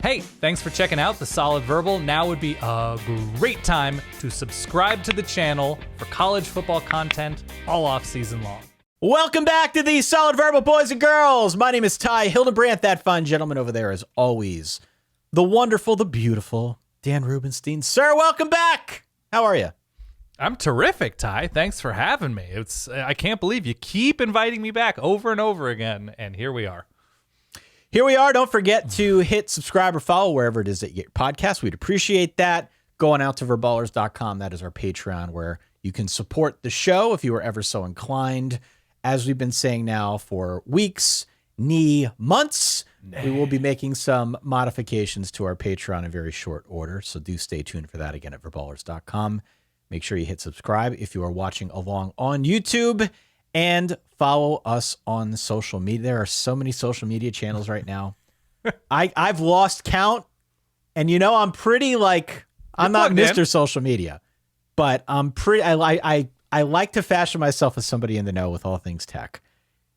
Hey, thanks for checking out The Solid Verbal. Now would be a great time to subscribe to the channel for college football content all off season long. Welcome back to The Solid Verbal, boys and girls. My name is Ty Hildenbrandt. That fine gentleman over there is always the wonderful, the beautiful Dan Rubenstein. Sir, welcome back. How are you? I'm terrific, Ty. Thanks for having me. I can't believe you keep inviting me back over and over again, and here we are. Here we are. Don't forget to hit subscribe or follow wherever it is that you get your podcast. We'd appreciate that. Going out to verballers.com. That is our Patreon where you can support the show if you are ever so inclined. As we've been saying now for weeks, months, we will be making some modifications to our Patreon in very short order. So do stay tuned for that again at verballers.com. Make sure you hit subscribe if you are watching along on YouTube. And follow us on social media. There are so many social media channels right now. I've lost count. And I'm pretty I'm not Mr. Social Media. But I'm pretty I like to fashion myself as somebody in the know with all things tech.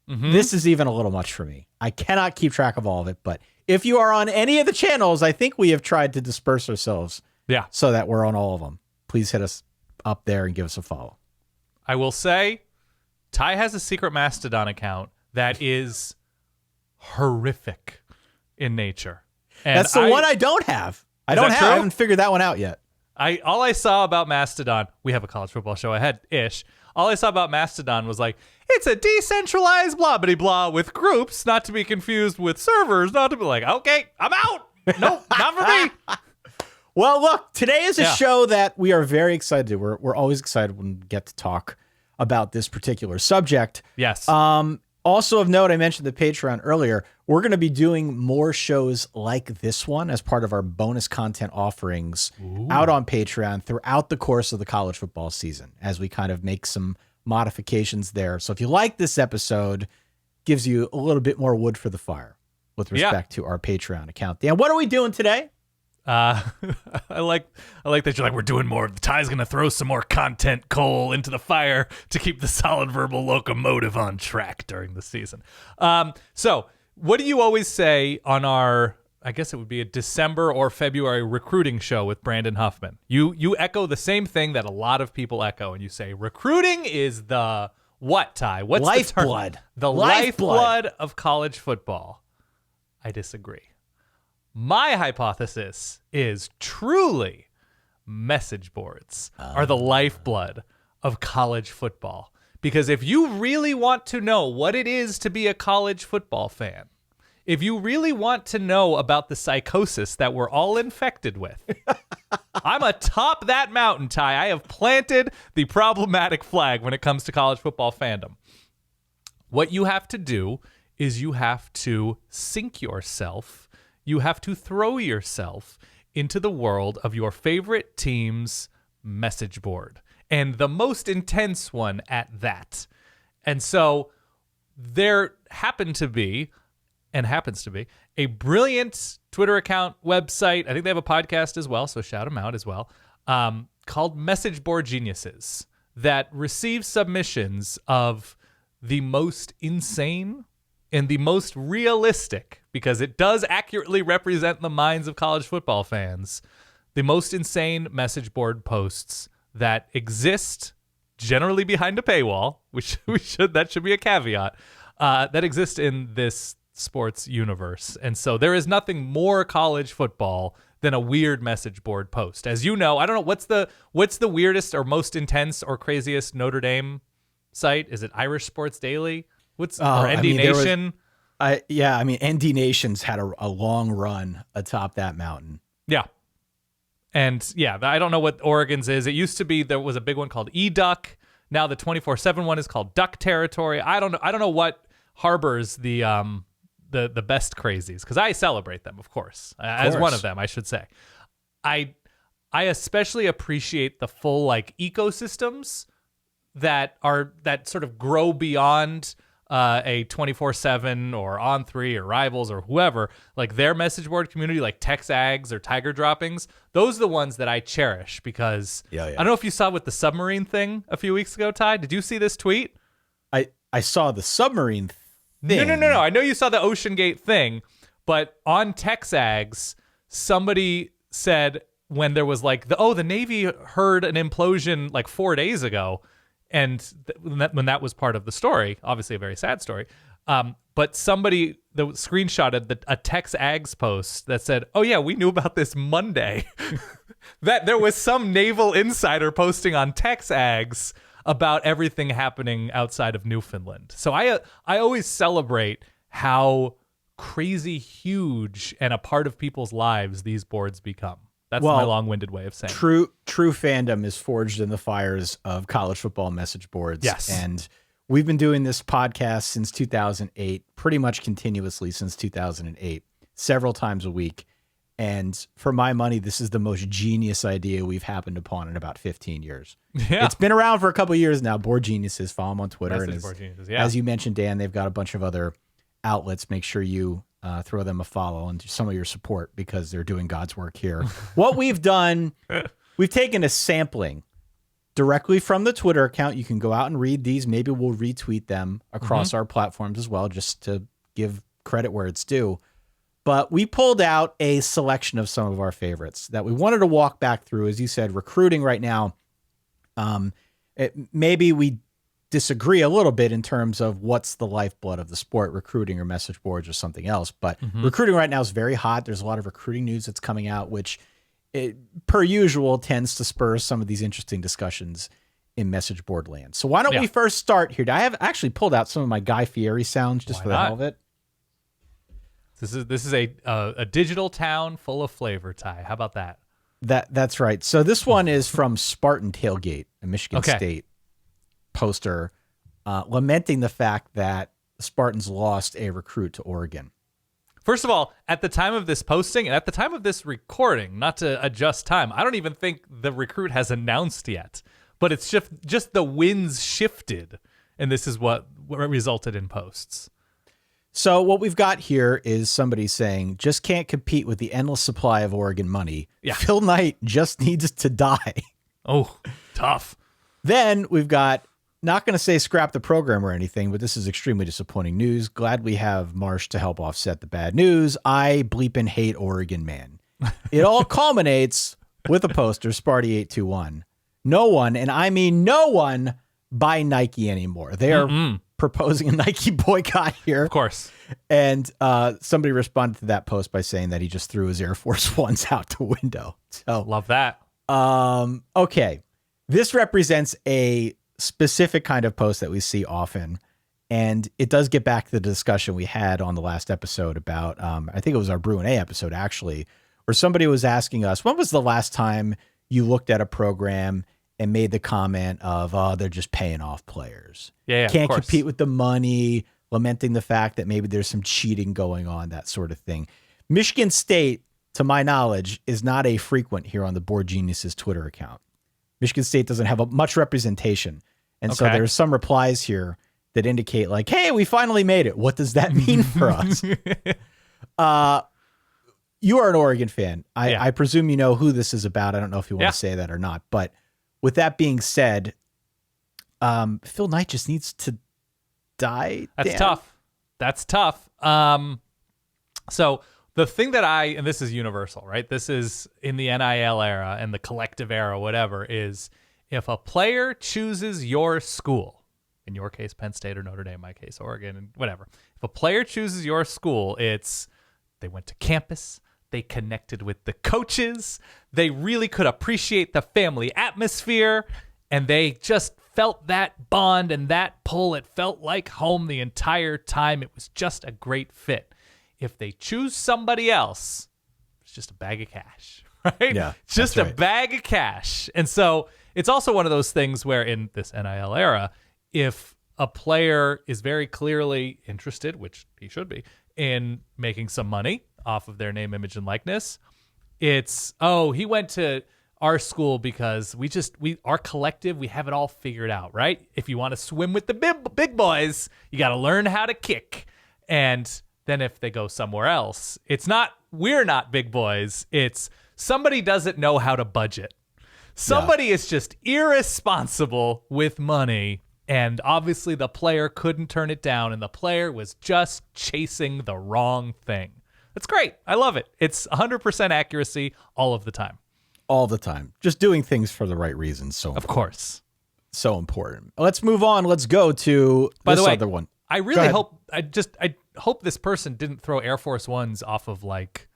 Mm-hmm. This is even a little much for me. I cannot keep track of all of it. But if you are on any of the channels, I think we have tried to disperse ourselves so that we're on all of them. Please hit us up there and give us a follow. I will say, Ty has a secret Mastodon account that is horrific in nature. And that's the one I don't have. I haven't figured that one out yet. All I saw about Mastodon, we have a college football show ahead-ish. All I saw about Mastodon was it's a decentralized blah-bitty-blah with groups, not to be confused with servers, not to be okay, I'm out. Nope, not for me. Well, look, today is a show that we are very excited to. We're always excited when we get to talk about this particular subject. Yes. Also of note, I mentioned the Patreon earlier. We're going to be doing more shows like this one as part of our bonus content offerings out on Patreon throughout the course of the college football season as we kind of make some modifications there. So if you like this episode, gives you a little bit more wood for the fire with respect to our Patreon account. Dan, what are we doing today? I like that you're we're doing more. Ty's going to throw some more content coal into the fire to keep the Solid Verbal locomotive on track during the season. So what do you always say on our, I guess it would be a December or February recruiting show with Brandon Huffman? You echo the same thing that a lot of people echo, and you say recruiting is the what, Ty? What's lifeblood? The term? The lifeblood of college football. I disagree. My hypothesis is truly message boards are the lifeblood of college football. Because if you really want to know what it is to be a college football fan, if you really want to know about the psychosis that we're all infected with, I'm atop that mountain, Ty. I have planted the problematic flag when it comes to college football fandom. What you have to do is you have to sink yourself. You have to throw yourself into the world of your favorite team's message board, and the most intense one at that. And so there happens to be a brilliant Twitter account, website. I think they have a podcast as well, so shout them out as well, called Message Board Geniuses, that receives submissions of the most insane and the most realistic, because it does accurately represent the minds of college football fans, the most insane message board posts that exist generally behind a paywall, that should be a caveat, that exist in this sports universe. And so there is nothing more college football than a weird message board post. As you know, I don't know, what's the weirdest or most intense or craziest Notre Dame site? Is it Irish Sports Daily? or ND Nation? ND Nation's had a long run atop that mountain. Yeah. And I don't know what Oregon's is. It used to be, there was a big one called E-Duck. Now the 24/7 one is called Duck Territory. I don't know what harbors the best crazies, because I celebrate them, of course, as one of them, I should say. I especially appreciate the full ecosystems that sort of grow beyond a 24/7 or On3 or Rivals or whoever, their message board community, like Texags or Tiger Droppings. Those are the ones that I cherish, because I don't know if you saw with the submarine thing a few weeks ago, Ty. Did you see this tweet? I saw the submarine thing. No. I know you saw the Ocean Gate thing, but on Texags, somebody said when there was like the Navy heard an implosion like 4 days ago, and when that was part of the story, obviously a very sad story. But somebody that screenshotted a Tex Ags post that said, "Oh yeah, we knew about this Monday." That there was some naval insider posting on Tex Ags about everything happening outside of Newfoundland. So I always celebrate how crazy huge and a part of people's lives these boards become. That's my long-winded way of saying true fandom is forged in the fires of college football message boards. Yes. And we've been doing this podcast since 2008, pretty much continuously since 2008, several times a week. And for my money, this is the most genius idea we've happened upon in about 15 years. Yeah. It's been around for a couple of years now. Board Geniuses, follow them on Twitter. As you mentioned, Dan, they've got a bunch of other outlets. Make sure you throw them a follow and some of your support because they're doing God's work here. What we've done, we've taken a sampling directly from the Twitter account. You can go out and read these. Maybe we'll retweet them across our platforms as well, just to give credit where it's due. But we pulled out a selection of some of our favorites that we wanted to walk back through. As you said, recruiting right now, maybe we disagree a little bit in terms of what's the lifeblood of the sport, recruiting or message boards or something else. But recruiting right now is very hot. There's a lot of recruiting news that's coming out, which per usual tends to spur some of these interesting discussions in message board land. So why don't we first start here? I have actually pulled out some of my Guy Fieri sounds just for the hell of it. This is a digital town full of flavor, Ty. How about that? That's right. So this one is from Spartan Tailgate, a Michigan State poster, lamenting the fact that the Spartans lost a recruit to Oregon. First of all, at the time of this posting and at the time of this recording, not to adjust time, I don't even think the recruit has announced yet. But it's just the winds shifted, and this is what resulted in posts. So what we've got here is somebody saying, just can't compete with the endless supply of Oregon money. Yeah. Phil Knight just needs to die. Oh, tough. Then we've got, not going to say scrap the program or anything, but this is extremely disappointing news. Glad we have Marsh to help offset the bad news. I bleeping hate Oregon, man. It all culminates with a poster, Sparty821. No one, and I mean no one, buy Nike anymore. They are proposing a Nike boycott here. Of course. And somebody responded to that post by saying that he just threw his Air Force Ones out the window. So love that. Okay. This represents a specific kind of post that we see often. And it does get back to the discussion we had on the last episode about, I think it was our Bruin A episode actually, where somebody was asking us, when was the last time you looked at a program and made the comment of, oh, they're just paying off players. Yeah, can't compete with the money, lamenting the fact that maybe there's some cheating going on, that sort of thing. Michigan State, to my knowledge, is not a frequent here on the Board Geniuses Twitter account. Michigan State doesn't have much representation. And so there's some replies here that indicate like, hey, we finally made it. What does that mean for us? You are an Oregon fan. I presume you know who this is about. I don't know if you want to say that or not. But with that being said, Phil Knight just needs to die. That's tough. So the thing that and this is universal, right? This is in the NIL era and the collective era, whatever, is if a player chooses your school, in your case, Penn State or Notre Dame, in my case, Oregon, and whatever. If a player chooses your school, it's they went to campus, they connected with the coaches, they really could appreciate the family atmosphere, and they just felt that bond and that pull. It felt like home the entire time. It was just a great fit. If they choose somebody else, it's just a bag of cash, right? Yeah, just a bag of cash. And so it's also one of those things where in this NIL era, if a player is very clearly interested, which he should be, in making some money off of their name, image, and likeness, it's, oh, he went to our school because our collective, we have it all figured out, right? If you want to swim with the big boys, you got to learn how to kick. And then if they go somewhere else, it's not, we're not big boys. It's somebody doesn't know how to budget. Somebody is just irresponsible with money. And obviously the player couldn't turn it down, and the player was just chasing the wrong thing. That's great. I love it. It's 100% accuracy all of the time. All the time. Just doing things for the right reasons. So of course. So important. Let's move on. Let's go to By this the way, other one. I really hope I hope this person didn't throw Air Force Ones off of like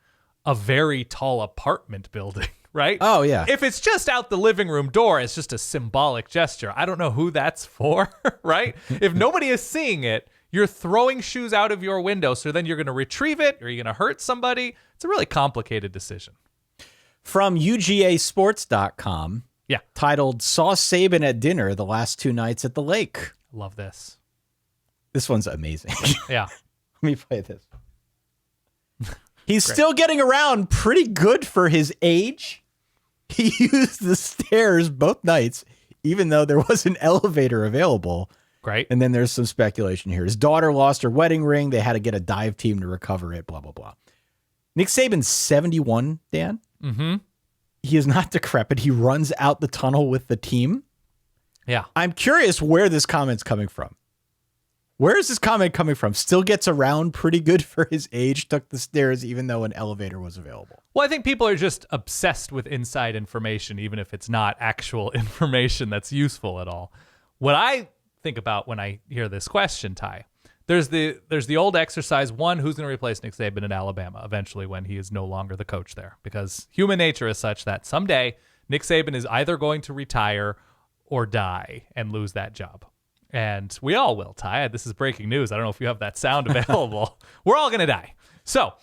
a very tall apartment building, right? Oh, yeah. If it's just out the living room door, it's just a symbolic gesture. I don't know who that's for, right? If nobody is seeing it, you're throwing shoes out of your window, so then you're going to retrieve it or you're going to hurt somebody. It's a really complicated decision. From UGAsports.com. Yeah. Titled, Saw Saban at Dinner the Last 2 Nights at the Lake. Love this. This one's amazing. Yeah. Let me play this. He's still getting around pretty good for his age. He used the stairs both nights, even though there was an elevator available. Great. And then there's some speculation here. His daughter lost her wedding ring. They had to get a dive team to recover it, blah, blah, blah. Nick Saban's 71, Dan. Mm-hmm. He is not decrepit. He runs out the tunnel with the team. Yeah. I'm curious where this comment's coming from. Where is this comment coming from? Still gets around pretty good for his age, took the stairs even though an elevator was available. Well, I think people are just obsessed with inside information, even if it's not actual information that's useful at all. What I think about when I hear this question, Ty, there's the old exercise, one, who's going to replace Nick Saban in Alabama eventually when he is no longer the coach there? Because human nature is such that someday Nick Saban is either going to retire or die and lose that job. And we all will, Ty. This is breaking news. I don't know if you have that sound available. We're all going to die. So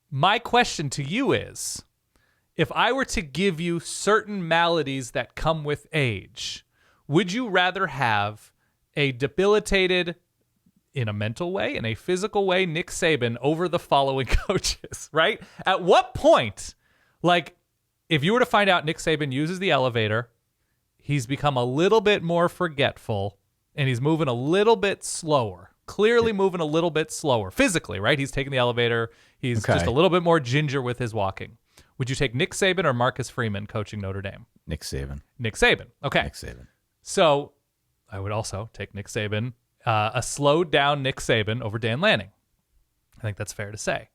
my question to you is, if I were to give you certain maladies that come with age, would you rather have a debilitated, in a mental way, in a physical way, Nick Saban over the following coaches, right? At what point, like, if you were to find out Nick Saban uses the elevator, he's become a little bit more forgetful, and he's moving a little bit slower, clearly moving a little bit slower physically, right? He's taking the elevator. He's just a little bit more ginger with his walking. Would you take Nick Saban or Marcus Freeman coaching Notre Dame? Nick Saban. Nick Saban. Okay. Nick Saban. So I would also take Nick Saban, a slowed down Nick Saban over Dan Lanning. I think that's fair to say.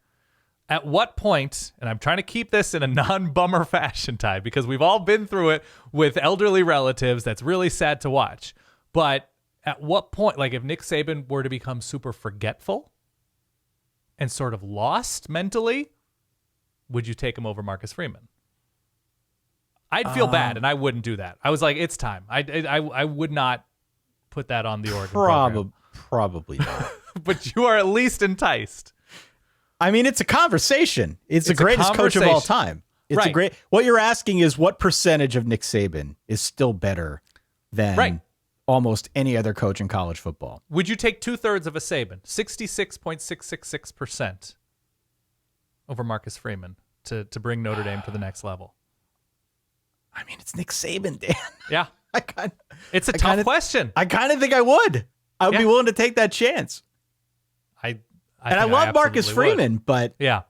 At what point, and I'm trying to keep this in a non-bummer fashion, Ty, because we've all been through it with elderly relatives. That's really sad to watch. But at what point, like if Nick Saban were to become super forgetful and sort of lost mentally, would you take him over Marcus Freeman? I'd feel bad, and I wouldn't do that. I was like, it's time. I would not put that on the Oregon program. Probably not. But you are at least enticed. I mean, it's a conversation. It's the greatest coach of all time. It's a great. What you're asking is what percentage of Nick Saban is still better than almost any other coach in college football. Would you take 2/3 of a Saban, 66.666% over Marcus Freeman to bring Notre Dame to the next level? I mean, it's Nick Saban, Dan. Yeah. It's a tough question. I kind of think I would. I would be willing to take that chance. I love Marcus Freeman, but yeah,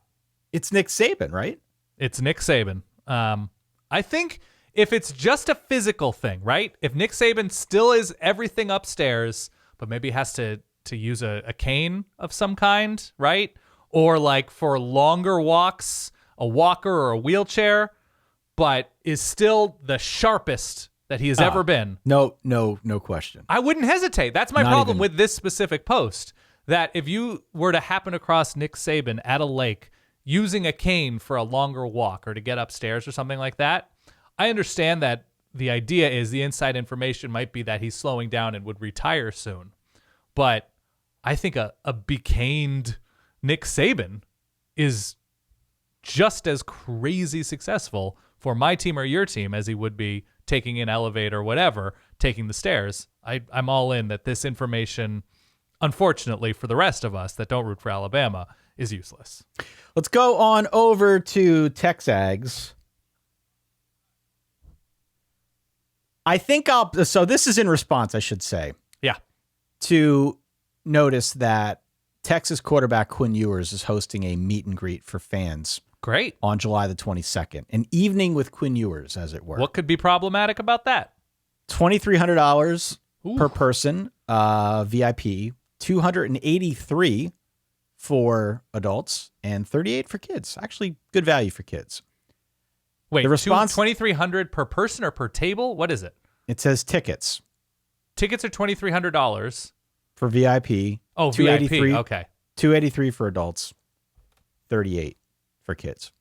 it's Nick Saban, right? It's Nick Saban. I think if it's just a physical thing, right? If Nick Saban still is everything upstairs, but maybe has to use a cane of some kind, right? Or like for longer walks, a walker or a wheelchair, but is still the sharpest that he has ever been. No question. I wouldn't hesitate. That's my problem with this specific post, that if you were to happen across Nick Saban at a lake using a cane for a longer walk or to get upstairs or something like that, I understand that the idea is the inside information might be that he's slowing down and would retire soon. But I think a becaned Nick Saban is just as crazy successful for my team or your team as he would be taking an elevator or whatever, taking the stairs. I'm all in that this information, unfortunately for the rest of us that don't root for Alabama, is useless. Let's go on over to Texags. I think so this is in response, I should say. Yeah. To notice that Texas quarterback Quinn Ewers is hosting a meet and greet for fans. Great. On July the 22nd. An evening with Quinn Ewers, as it were. What could be problematic about that? $2,300 per person, VIP. $283 for adults and $38 for kids. Actually, good value for kids. Wait, the response $2,300 per person or per table? What is it? It says tickets. Tickets are $2,300 for VIP. Oh, VIP. Okay. $283 for adults, $38 for kids.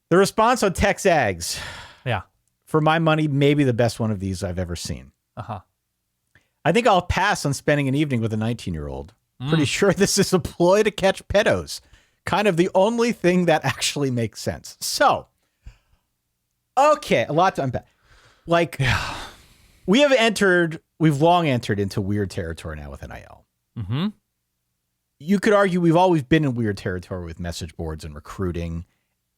The response on TexAgs. Yeah. For my money, maybe the best one of these I've ever seen. Uh-huh. I think I'll pass on spending an evening with a 19-year-old. Pretty sure this is a ploy to catch pedos. Kind of the only thing that actually makes sense. So, okay, a lot to unpack. Like, we've long entered into weird territory now with NIL. Mm-hmm. You could argue we've always been in weird territory with message boards and recruiting.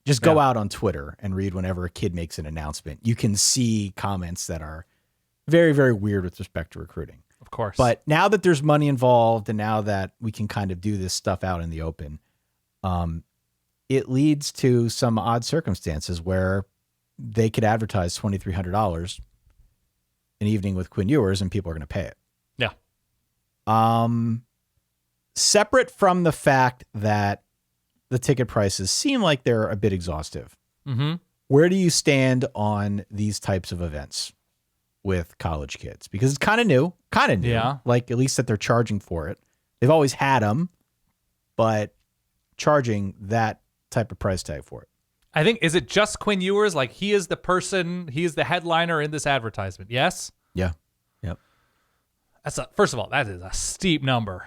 Just go out on Twitter and read whenever a kid makes an announcement. You can see comments that are very, very weird with respect to recruiting. Of course. But now that there's money involved and now that we can kind of do this stuff out in the open, it leads to some odd circumstances where they could advertise $2,300 an evening with Quinn Ewers and people are going to pay it. Yeah. Separate from the fact that the ticket prices seem like they're a bit exhaustive. Mm-hmm. Where do you stand on these types of events with college kids? Because it's kind of new. Yeah. Like, at least that they're charging for it. They've always had them, but charging that type of price tag for it. I think, is it just Quinn Ewers? Like, he is the person, he is the headliner in this advertisement. Yes? Yeah. Yep. First of all, that is a steep number.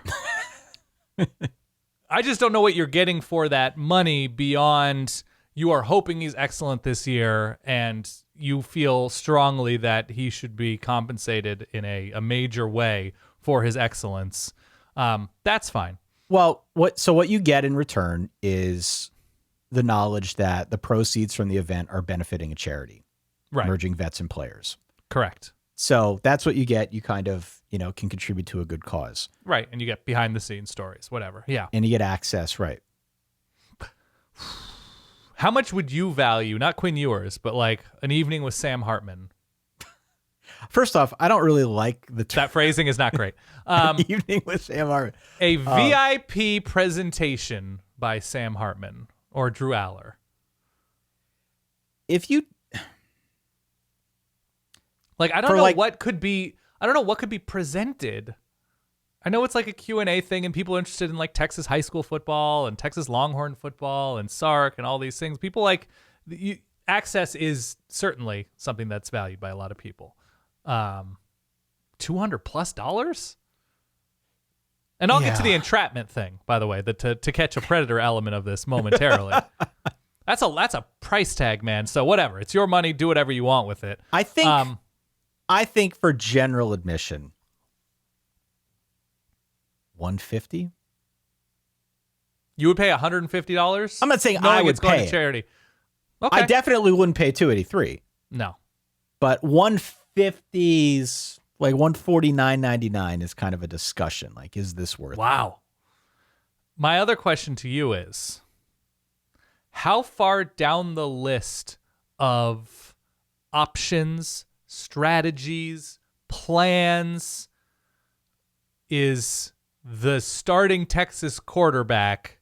I just don't know what you're getting for that money beyond you are hoping he's excellent this year and you feel strongly that he should be compensated in a major way for his excellence. That's fine. Well, what you get in return is the knowledge that the proceeds from the event are benefiting a charity, right? Merging vets and players. Correct. So that's what you get. You kind of, can contribute to a good cause. Right. And you get behind the scenes stories, whatever. Yeah. And you get access. Right. How much would you value, not Quinn Ewers, but like an evening with Sam Hartman? First off, I don't really like the that phrasing is not great. Evening with Sam Hartman. A VIP presentation by Sam Hartman or Drew Aller. If you I don't know what could be presented. I know it's like a Q&A thing and people are interested in like Texas high school football and Texas Longhorn football and Sark and all these things. People access is certainly something that's valued by a lot of people. $200+? And I'll get to the entrapment thing, by the way, the to catch a predator element of this momentarily. That's a price tag, man. So whatever, it's your money. Do whatever you want with it. I think for general admission, $150. You would pay $150? I'm not saying I would pay going to charity. Okay. I definitely wouldn't pay $283. No, but $150's like $149.99 is kind of a discussion. Like, is this worth it? Wow. My other question to you is, how far down the list of options, strategies, plans is the starting Texas quarterback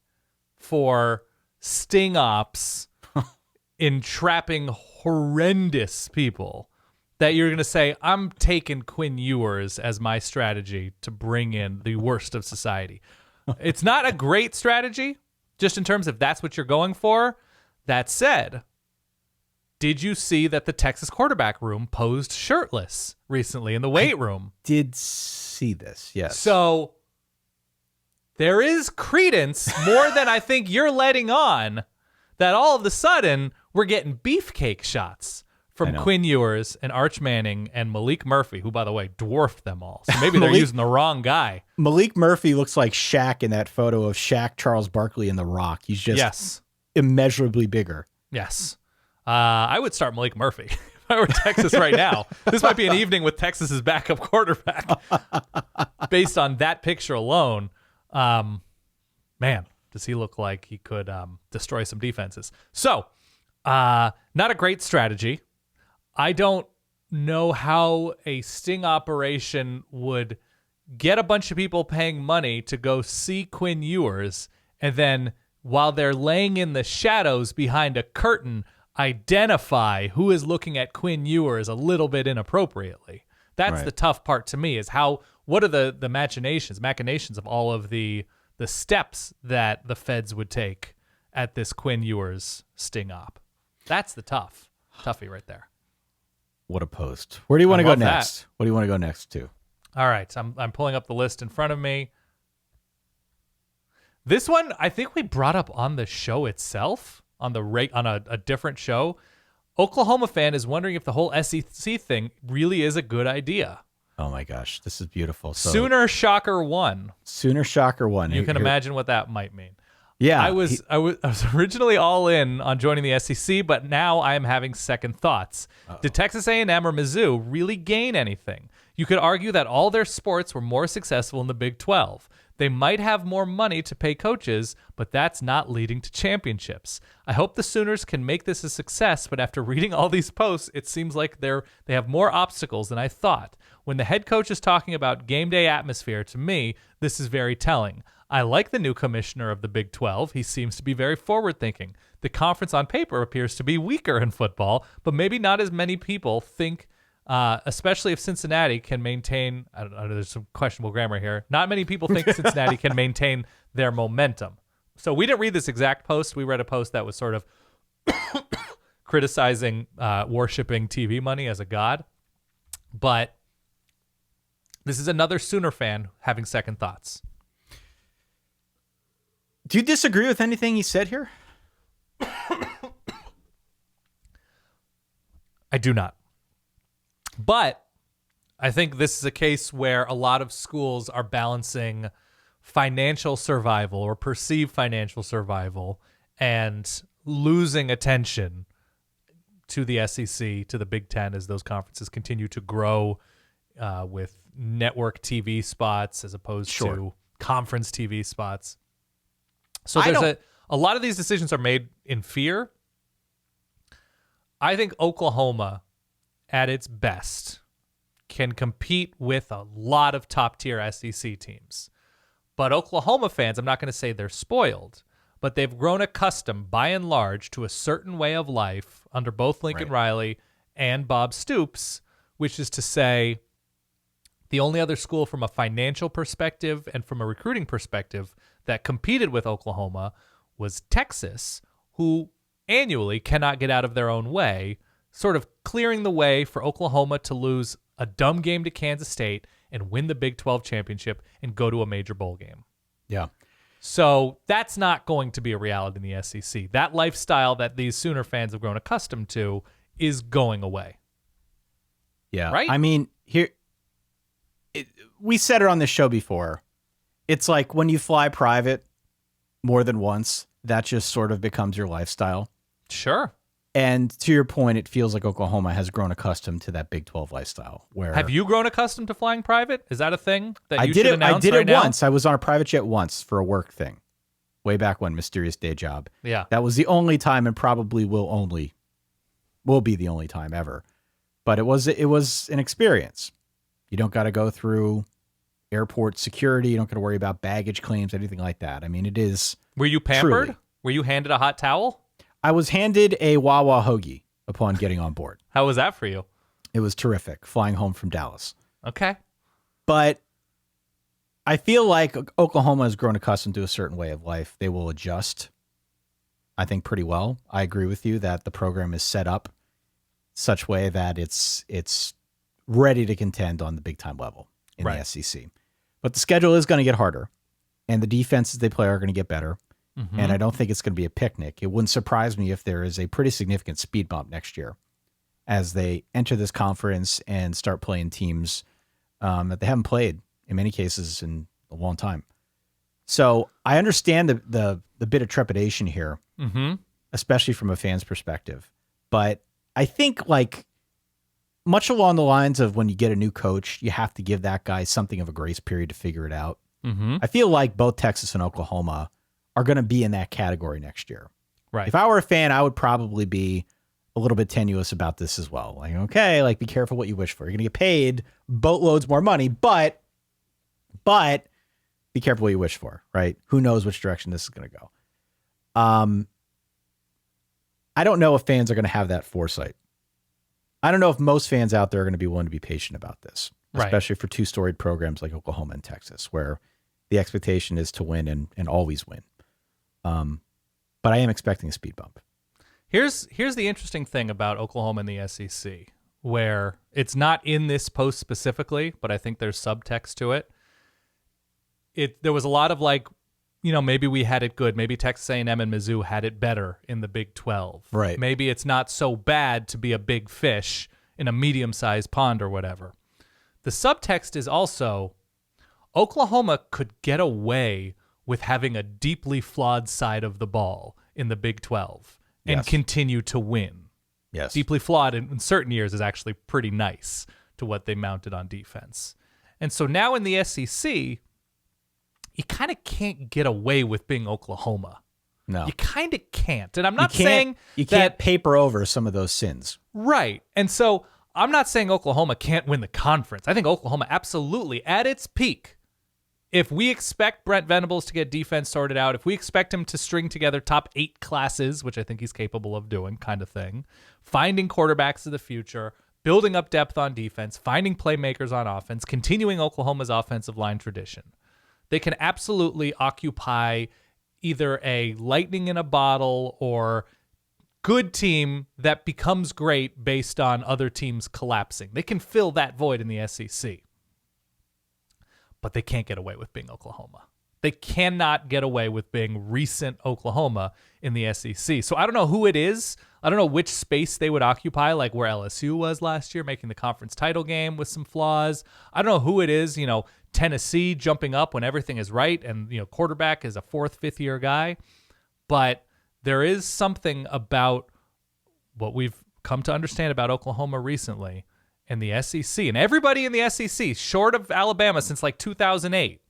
for sting ops entrapping horrendous people that you're going to say, I'm taking Quinn Ewers as my strategy to bring in the worst of society? It's not a great strategy, just in terms of that's what you're going for. That said, did you see that the Texas quarterback room posed shirtless recently in the weight room? Did see this, yes. So there is credence, more than I think you're letting on, that all of a sudden we're getting beefcake shots from Quinn Ewers and Arch Manning and Malik Murphy, who, by the way, dwarfed them all. So maybe they're using the wrong guy. Malik Murphy looks like Shaq in that photo of Shaq, Charles Barkley, and The Rock. He's just immeasurably bigger. Yes. I would start Malik Murphy if I were Texas right now. This might be an evening with Texas's backup quarterback based on that picture alone. Man, does he look like he could destroy some defenses. So, not a great strategy. I don't know how a sting operation would get a bunch of people paying money to go see Quinn Ewers, and then while they're laying in the shadows behind a curtain, identify who is looking at Quinn Ewers a little bit inappropriately. That's the tough part to me, is what are the machinations of all of the steps that the feds would take at this Quinn Ewers sting op. That's the toughie right there. What a post. Where do you want to go next? That. What do you want to go next to? All right, I'm pulling up the list in front of me. This one, I think we brought up on the show itself, on a different show. Oklahoma fan is wondering if the whole SEC thing really is a good idea. Oh my gosh, this is beautiful. So, Sooner Shocker 1. Sooner Shocker 1. You can imagine what that might mean. Yeah. I was originally all in on joining the SEC, but now I am having second thoughts. Did Texas A&M or Mizzou really gain anything? You could argue that all their sports were more successful in the Big 12. They might have more money to pay coaches, but that's not leading to championships. I hope the Sooners can make this a success, but after reading all these posts, it seems like they have more obstacles than I thought. When the head coach is talking about game day atmosphere, to me, this is very telling. I like the new commissioner of the Big 12. He seems to be very forward-thinking. The conference on paper appears to be weaker in football, but maybe not as many people think, especially if Cincinnati can maintain, I don't know, there's some questionable grammar here. Not many people think Cincinnati can maintain their momentum. So we didn't read this exact post. We read a post that was sort of criticizing worshiping TV money as a god. But this is another Sooner fan having second thoughts. Do you disagree with anything he said here? I do not. But I think this is a case where a lot of schools are balancing financial survival or perceived financial survival and losing attention to the SEC, to the Big Ten, as those conferences continue to grow with network TV spots as opposed to conference TV spots. So there's a lot of these decisions are made in fear. I think Oklahoma, at its best, can compete with a lot of top-tier SEC teams. But Oklahoma fans, I'm not going to say they're spoiled, but they've grown accustomed, by and large, to a certain way of life under both Lincoln Riley and Bob Stoops, which is to say the only other school from a financial perspective and from a recruiting perspective that competed with Oklahoma was Texas, who annually cannot get out of their own way, sort of clearing the way for Oklahoma to lose a dumb game to Kansas State and win the Big 12 championship and go to a major bowl game. Yeah. So that's not going to be a reality in the SEC. That lifestyle that these Sooner fans have grown accustomed to is going away. Yeah. Right? I mean, we said it on this show before. It's like when you fly private more than once, that just sort of becomes your lifestyle. Sure. And to your point, it feels like Oklahoma has grown accustomed to that Big 12 lifestyle. Where have you grown accustomed to flying private? Is that a thing that you should announce? I did right it now? once. I was on a private jet once for a work thing. Way back when, mysterious day job. Yeah. That was the only time, and probably will be the only time ever. But it was an experience. You don't got to go through airport security. You don't got to worry about baggage claims, anything like that. I mean, it is. Were you pampered? Truly. Were you handed a hot towel? I was handed a Wawa hoagie upon getting on board. How was that for you? It was terrific, flying home from Dallas. Okay. But I feel like Oklahoma has grown accustomed to a certain way of life. They will adjust, I think, pretty well. I agree with you that the program is set up such way that it's ready to contend on the big-time level in the SEC. But the schedule is going to get harder, and the defenses they play are going to get better. Mm-hmm. And I don't think it's going to be a picnic. It wouldn't surprise me if there is a pretty significant speed bump next year as they enter this conference and start playing teams that they haven't played in many cases in a long time. So I understand the bit of trepidation here, especially from a fan's perspective. But I think, like, much along the lines of when you get a new coach, you have to give that guy something of a grace period to figure it out. Mm-hmm. I feel like both Texas and Oklahoma are going to be in that category next year. Right. If I were a fan, I would probably be a little bit tenuous about this as well. Like, okay, like, be careful what you wish for. You're going to get paid boatloads more money, but But be careful what you wish for, right? Who knows which direction this is going to go. I don't know if fans are going to have that foresight. I don't know if most fans out there are going to be willing to be patient about this, especially for two storied programs like Oklahoma and Texas, where the expectation is to win and always win. But I am expecting a speed bump. Here's the interesting thing about Oklahoma and the SEC, where it's not in this post specifically, but I think there's subtext to it. There was a lot of like, maybe we had it good. Maybe Texas A&M and Mizzou had it better in the Big 12. Right. Maybe it's not so bad to be a big fish in a medium-sized pond or whatever. The subtext is also Oklahoma could get away with having a deeply flawed side of the ball in the Big 12 and continue to win. Yes. Deeply flawed in certain years is actually pretty nice to what they mounted on defense. And so now in the SEC, you kind of can't get away with being Oklahoma. No. You kind of can't. And I'm not saying you can't paper over some of those sins. Right. And so I'm not saying Oklahoma can't win the conference. I think Oklahoma absolutely, at its peak, if we expect Brent Venables to get defense sorted out, if we expect him to string together top 8 classes, which I think he's capable of doing, kind of thing, finding quarterbacks of the future, building up depth on defense, finding playmakers on offense, continuing Oklahoma's offensive line tradition, they can absolutely occupy either a lightning in a bottle or good team that becomes great based on other teams collapsing. They can fill that void in the SEC. But they can't get away with being Oklahoma. They cannot get away with being recent Oklahoma in the SEC. So I don't know who it is. I don't know which space they would occupy, like where LSU was last year, making the conference title game with some flaws. I don't know who it is, Tennessee jumping up when everything is right and, quarterback is a 4th, 5th year guy. But there is something about what we've come to understand about Oklahoma recently and the SEC, and everybody in the SEC, short of Alabama since like 2008,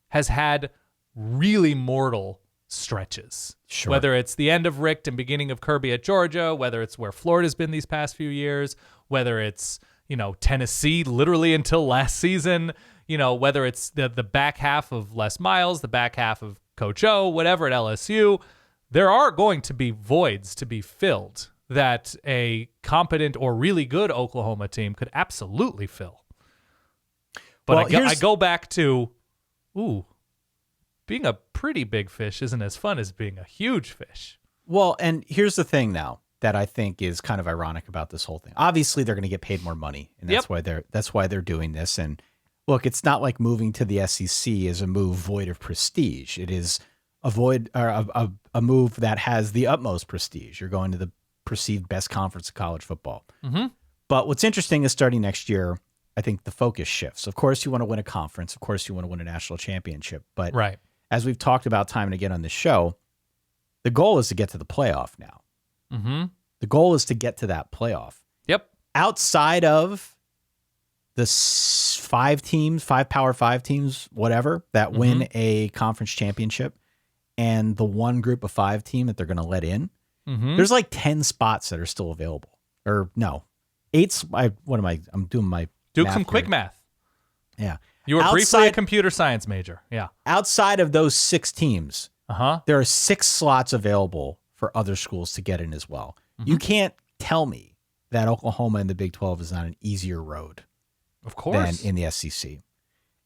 has had really mortal stretches. Sure. Whether it's the end of Richt and beginning of Kirby at Georgia, whether it's where Florida's been these past few years, whether it's, Tennessee literally until last season, whether it's the back half of Les Miles, the back half of Coach O, whatever at LSU, there are going to be voids to be filled that a competent or really good Oklahoma team could absolutely fill. But I go back to, being a pretty big fish isn't as fun as being a huge fish. Well, and here's the thing now that I think is kind of ironic about this whole thing. Obviously, they're going to get paid more money, and that's why they're doing this. And look, it's not like moving to the SEC is a move void of prestige. It is a move that has the utmost prestige. You're going to the perceived best conference of college football. Mm-hmm. But what's interesting is starting next year, I think the focus shifts. Of course, you want to win a conference. Of course, you want to win a national championship. But as we've talked about time and again on this show, the goal is to get to the playoff now. Mm-hmm. The goal is to get to that playoff. Yep. Outside of the 5 Power 5 teams, whatever, that win a conference championship, and the one group of 5 team that they're going to let in, there's like 10 spots that are still available. Or no, 8. I'm doing my Do some quick math. Yeah. You were briefly a computer science major. Yeah. Outside of those 6 teams, there are 6 slots available for other schools to get in as well. You can't tell me that Oklahoma in the Big 12 is not an easier road than in the SEC.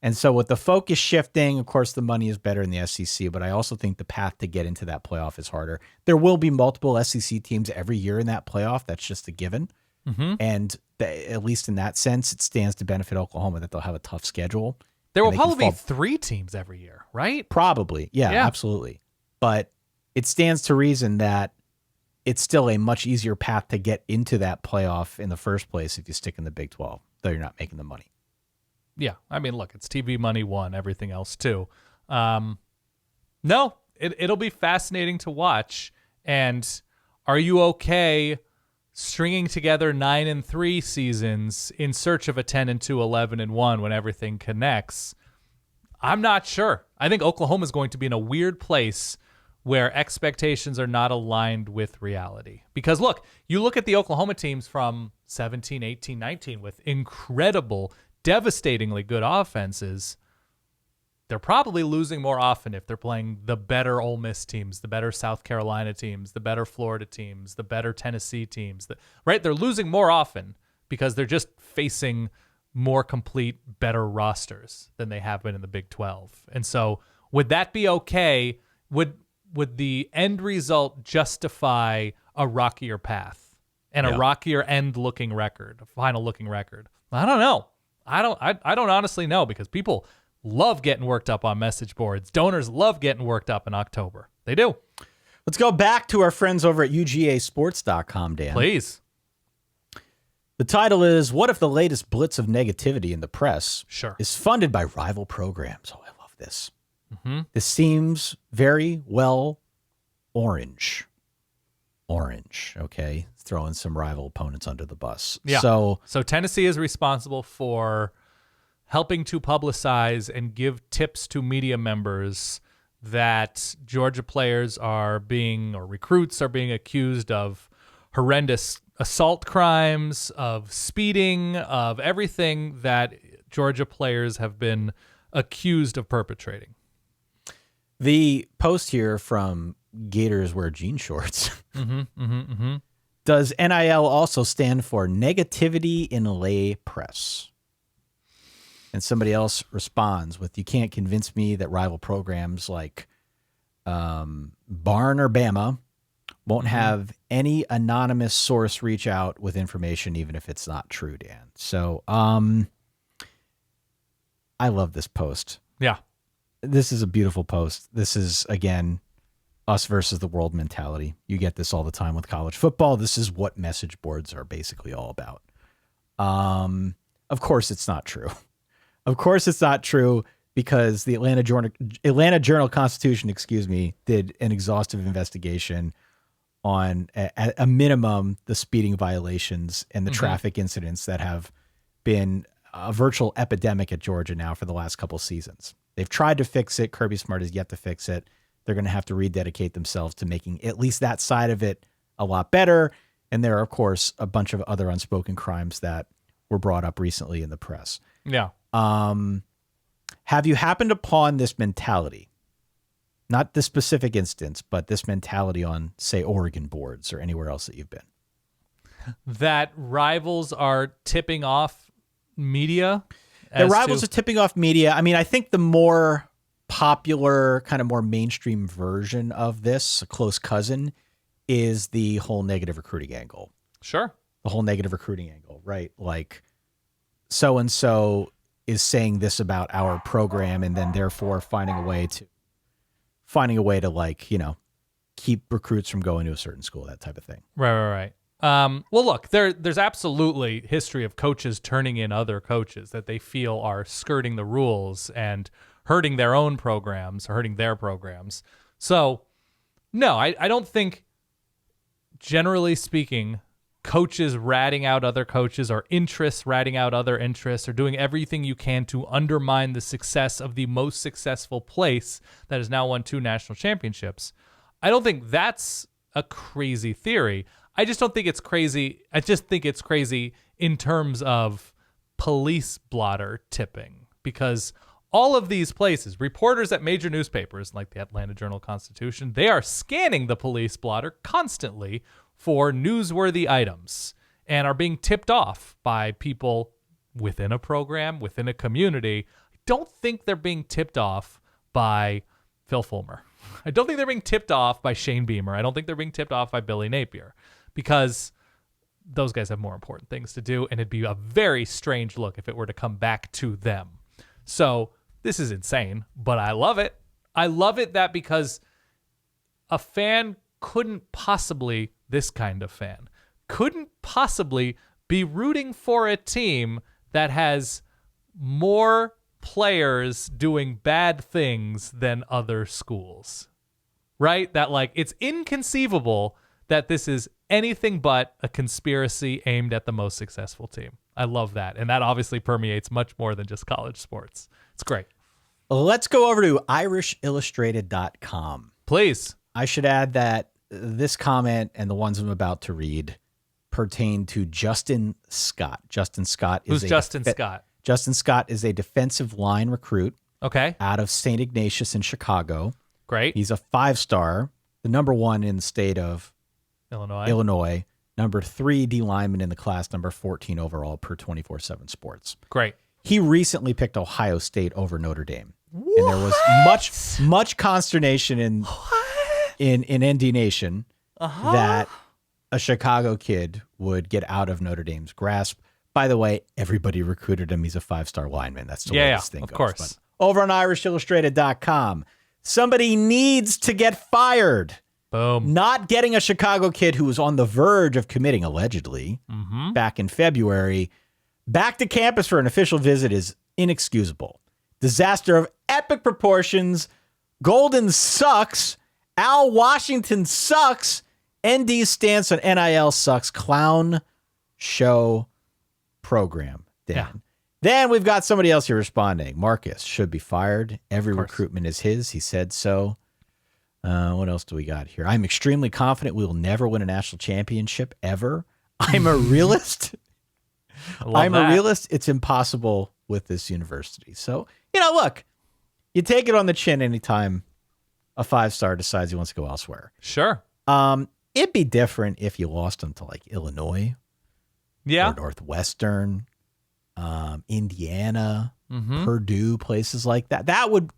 And so with the focus shifting, of course, the money is better in the SEC, but I also think the path to get into that playoff is harder. There will be multiple SEC teams every year in that playoff. That's just a given. And at least in that sense, it stands to benefit Oklahoma that they'll have a tough schedule. There will probably be 3 teams every year, right? Probably. Yeah, absolutely. But it stands to reason that it's still a much easier path to get into that playoff in the first place if you stick in the Big 12, though you're not making the money. Yeah. I mean, look, it's TV money 1, everything else 2. No, it'll be fascinating to watch. And are you okay stringing together 9-3 seasons in search of a 10-2, 11-1 when everything connects? I'm not sure. I think Oklahoma is going to be in a weird place where expectations are not aligned with reality. Because look, you look at the Oklahoma teams from 17, 18, 19 with incredible, devastatingly good offenses. they're probably losing more often if they're playing the better Ole Miss teams, the better South Carolina teams, the better Florida teams, the better Tennessee teams. Right? They're losing more often because they're just facing more complete, better rosters than they have been in the Big 12. And so would that be okay? Would the end result justify a rockier path and a rockier end-looking record, a final-looking record? I don't know. I don't honestly know, because people love getting worked up on message boards. Donors love getting worked up in October. They do. Let's go back to our friends over at UGAsports.com, Dan. Please. The title is, what if the latest blitz of negativity in the press is funded by rival programs? Oh, I love this. Mm-hmm. This seems very well orange. Orange, okay? Throwing some rival opponents under the bus. Yeah. So Tennessee is responsible for helping to publicize and give tips to media members that Georgia players or recruits are being accused of horrendous assault crimes, of speeding, of everything that Georgia players have been accused of perpetrating. The post here from Gators Wear Jean Shorts. Does NIL also stand for negativity in lay press? And somebody else responds with, you can't convince me that rival programs like Barn or Bama won't have any anonymous source reach out with information, even if it's not true, Dan. So I love this post. Yeah. This is a beautiful post. This is, again, us versus the world mentality. You get this all the time with college football. This is what message boards are basically all about. Of course it's not true. Of course it's not true, because the Atlanta Journal-Constitution, did an exhaustive investigation on, at a minimum, the speeding violations and the traffic incidents that have been a virtual epidemic at Georgia now for the last couple seasons. They've tried to fix it. Kirby Smart has yet to fix it. They're going to have to rededicate themselves to making at least that side of it a lot better. And there are, of course, a bunch of other unspoken crimes that were brought up recently in the press. Yeah. Have you happened upon this mentality? Not this specific instance, but this mentality on, say, Oregon boards or anywhere else that you've been? That rivals are tipping off media? The rivals are tipping off media. I mean, I think the more popular, kind of more mainstream version of this, a close cousin, is the whole negative recruiting angle. Sure. The whole negative recruiting angle, right? Like, so-and-so is saying this about our program, and then therefore finding a way to like, you know, keep recruits from going to a certain school, that type of thing. Right. Well, look, there's absolutely history of coaches turning in other coaches that they feel are skirting the rules and hurting their own programs or hurting their programs. So, no, I don't think, generally speaking, coaches ratting out other coaches or interests ratting out other interests or doing everything you can to undermine the success of the most successful place that has now won 2 national championships. I don't think that's a crazy theory. I just don't think it's crazy. I just think it's crazy in terms of police blotter tipping, because all of these places, reporters at major newspapers like the Atlanta Journal-Constitution, they are scanning the police blotter constantly for newsworthy items and are being tipped off by people within a program, within a community. I don't think they're being tipped off by Phil Fulmer. I don't think they're being tipped off by Shane Beamer. I don't think they're being tipped off by Billy Napier, because those guys have more important things to do, and it'd be a very strange look if it were to come back to them. So this is insane, but I love it. I love it that because a fan couldn't possibly, this kind of fan, couldn't possibly be rooting for a team that has more players doing bad things than other schools, right? That, like, it's inconceivable that this is anything but a conspiracy aimed at the most successful team. I love that. And that obviously permeates much more than just college sports. It's great. Let's go over to irishillustrated.com. Please. I should add that this comment and the ones I'm about to read pertain to Justin Scott. Justin Scott is Who's Justin Scott? Justin Scott is a defensive line recruit Okay. out of St. Ignatius in Chicago. Great. He's a 5-star, the number 1 in the state of Illinois. Number 3 D lineman in the class, number 14 overall per 24/7 Sports. Great. He recently picked Ohio State over Notre Dame. What? And there was much consternation in ND Nation that a Chicago kid would get out of Notre Dame's grasp. By the way, everybody recruited him. He's a 5-star lineman. That's the way this thing goes. Of course. But over on IrishIllustrated.com, somebody needs to get fired. Boom. Not getting a Chicago kid who was on the verge of committing, allegedly, back in February, back to campus for an official visit is inexcusable. Disaster of epic proportions. Golden sucks. Al Washington sucks. ND's stance on NIL sucks. Clown show program. Dan. Yeah. Then we've got somebody else here responding. Marcus should be fired. Every recruitment is his. He said so. What else do we got here? I'm extremely confident we will never win a national championship ever. I'm a realist. A realist. It's impossible with this university. So, look, you take it on the chin anytime a 5-star decides he wants to go elsewhere. Sure. It'd be different if you lost him to like Illinois, or Northwestern, Indiana, Purdue, places like that. That would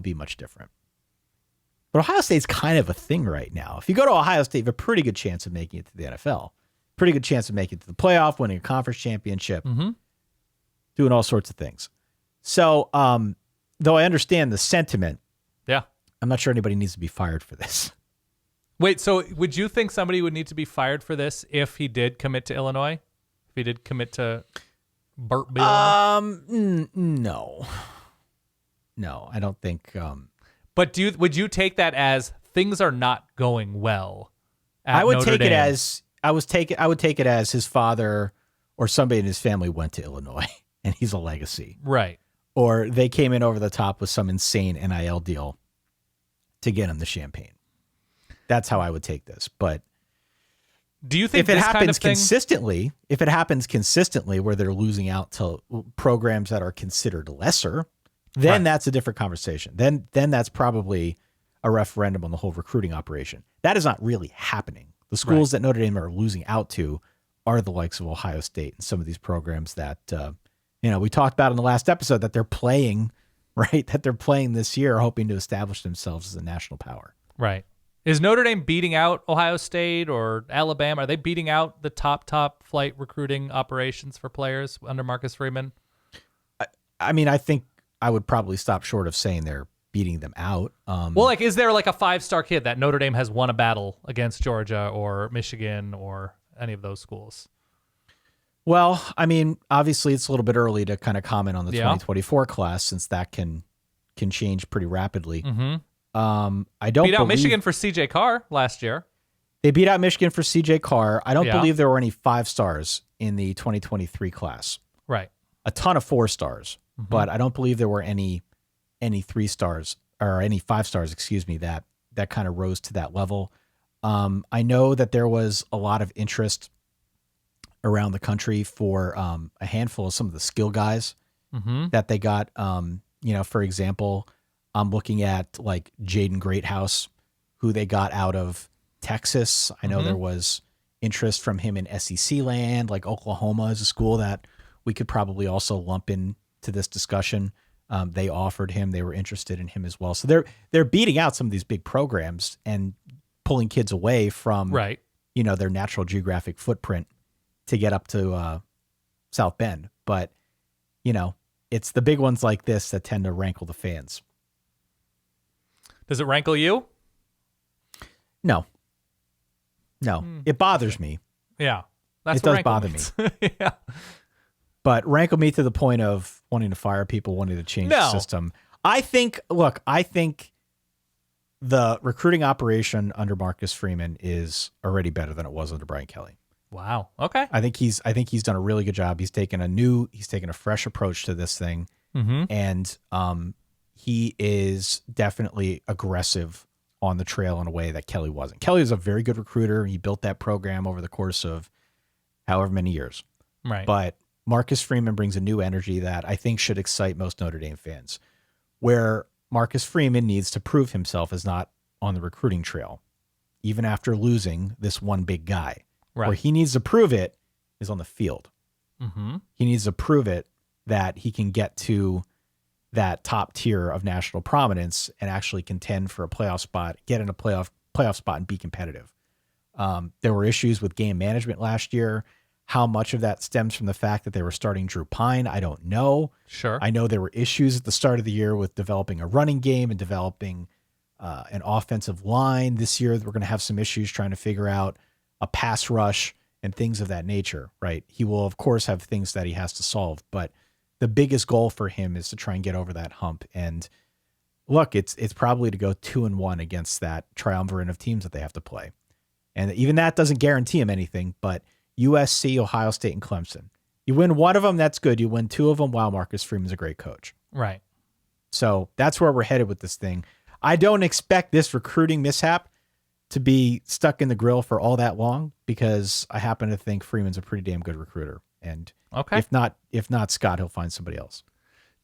be much different. But Ohio State's kind of a thing right now. If you go to Ohio State, you have a pretty good chance of making it to the NFL. Pretty good chance of making it to the playoff, winning a conference championship, doing all sorts of things. So, though I understand the sentiment, I'm not sure anybody needs to be fired for this. Wait, so would you think somebody would need to be fired for this if he did commit to Illinois? If he did commit to Burtville? No, I don't think. But would you take that as things are not going well? I would take it as I would take it as his father or somebody in his family went to Illinois and he's a legacy, right? Or they came in over the top with some insane NIL deal to get him the champagne. That's how I would take this. But do you think if it happens consistently, where they're losing out to programs that are considered lesser, then that's a different conversation. Then that's probably a referendum on the whole recruiting operation. That is not really happening. The schools that Notre Dame are losing out to are the likes of Ohio State and some of these programs that we talked about in the last episode that they're playing, right? That they're playing this year, hoping to establish themselves as a national power. Right. Is Notre Dame beating out Ohio State or Alabama? Are they beating out the top flight recruiting operations for players under Marcus Freeman? I mean, I think I would probably stop short of saying they're beating them out. Is there like a 5-star kid that Notre Dame has won a battle against Georgia or Michigan or any of those schools? Well, I mean, obviously it's a little bit early to kind of comment on the 2024 class since that can change pretty rapidly. I don't beat out Michigan for CJ Carr last year. They beat out Michigan for CJ Carr. I don't believe there were any 5-stars in the 2023 class. Right. A ton of 4-stars, but I don't believe there were any 3-stars or any 5-stars, excuse me, that kind of rose to that level. I know that there was a lot of interest around the country for a handful of some of the skill guys that they got. For example, I'm looking at like Jaden Greathouse, who they got out of Texas. I know there was interest from him in SEC land, like Oklahoma is a school that we could probably also lump into this discussion. They offered him, they were interested in him as well. So they're beating out some of these big programs and pulling kids away from their natural geographic footprint to get up to South Bend. But it's the big ones like this that tend to rankle the fans. Does it rankle you? No. It bothers me. Yeah. It does bother me. Yeah. But rankle me to the point of wanting to fire people, wanting to change the system. I think the recruiting operation under Marcus Freeman is already better than it was under Brian Kelly. Wow. Okay. I think he's done a really good job. He's taken a fresh approach to this thing. And he is definitely aggressive on the trail in a way that Kelly wasn't. Kelly was a very good recruiter. He built that program over the course of however many years. Right. But Marcus Freeman brings a new energy that I think should excite most Notre Dame fans. where Marcus Freeman needs to prove himself as not on the recruiting trail, even after losing this one big guy. Right. Where he needs to prove it is on the field. Mm-hmm. He needs to prove it that he can get to that top tier of national prominence and actually contend for a playoff spot, get in a playoff spot and be competitive. There were issues with game management last year. How much of that stems from the fact that they were starting Drew Pine, I don't know. Sure. I know there were issues at the start of the year with developing a running game and developing an offensive line. This year, we're going to have some issues trying to figure out a pass rush and things of that nature, right? He will, of course, have things that he has to solve, but the biggest goal for him is to try and get over that hump. And look, it's probably to go 2-1 against that triumvirate of teams that they have to play. And even that doesn't guarantee him anything, but USC, Ohio State, and Clemson. You win one of them, that's good. You win two of them, wow, Marcus Freeman's a great coach. Right. So that's where we're headed with this thing. I don't expect this recruiting mishap to be stuck in the grill for all that long, because I happen to think Freeman's a pretty damn good recruiter. And okay. If not Scott, he'll find somebody else.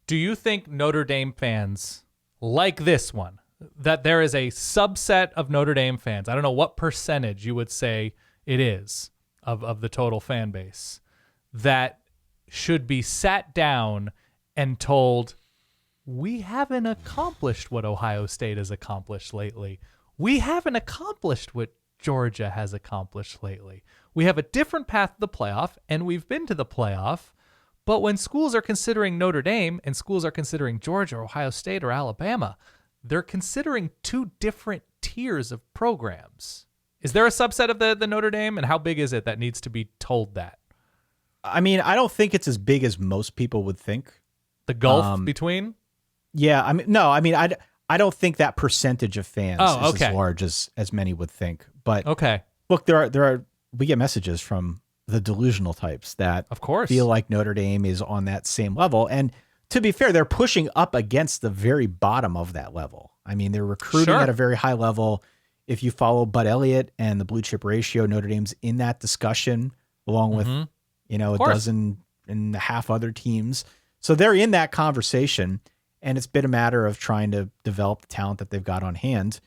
Do you think Notre Dame fans like this one, that there is a subset of Notre Dame fans, I don't know what percentage you would say it is of the total fan base, that should be sat down and told, we haven't accomplished what Ohio State has accomplished lately. We haven't accomplished what Georgia has accomplished lately. We have a different path to the playoff, and we've been to the playoff. But when schools are considering Notre Dame and schools are considering Georgia or Ohio State or Alabama, they're considering two different tiers of programs. Is there a subset of the Notre Dame, and how big is it that needs to be told that? I mean, I don't think it's as big as most people would think. The gulf between? Yeah, I don't think that percentage of fans is as large as many would think. But okay, look, we get messages from the delusional types that of course feel like Notre Dame is on that same level. And to be fair, they're pushing up against the very bottom of that level. I mean, they're recruiting at a very high level. If you follow Bud Elliott and the blue chip ratio, Notre Dame's in that discussion along with, a dozen and a half other teams. So they're in that conversation, and it's been a matter of trying to develop the talent that they've got on hand